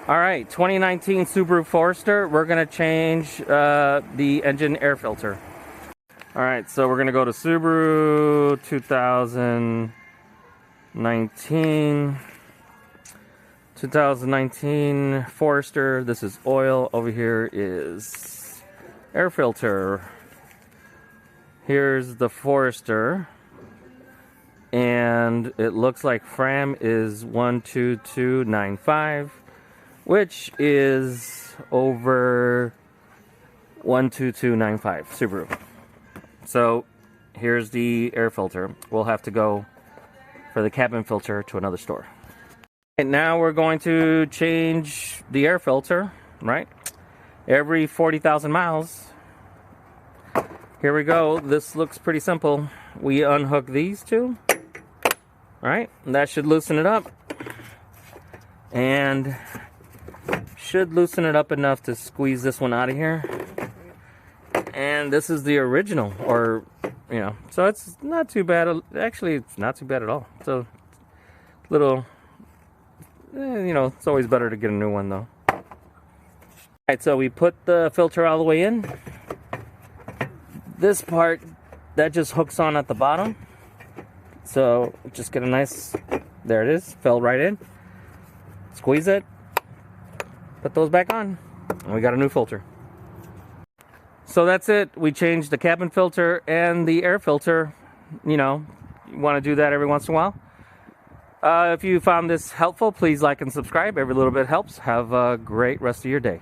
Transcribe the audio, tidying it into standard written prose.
All right, 2019 Subaru Forester. We're gonna change the engine air filter. All right, so we're gonna go to Subaru 2019 Forester. This is oil. Over here is air filter. Here's the Forester, and it looks like Fram is 12295, which is over 12295 Subaru. So here's the air filter. We'll have to go for the cabin filter to another store. And now we're going to change the air filter, right? Every 40,000 miles. Here we go. This looks pretty simple. We unhook these two. All right, that should loosen it up. And should loosen it up enough to squeeze this one out of here. And this is the original, or, you know, so it's not too bad. Actually, it's not too bad at all. So, little, you know, it's always better to get a new one, though. All right, so we put the filter all the way in. This part, that just hooks on at the bottom. So, just get a nice, there it is, fell right in. Squeeze it, put those back on, and we got a new filter. So that's it. We changed the cabin filter and the air filter. You know, you want to do that every once in a while. If you found this helpful, please like and subscribe. Every little bit helps. Have a great rest of your day.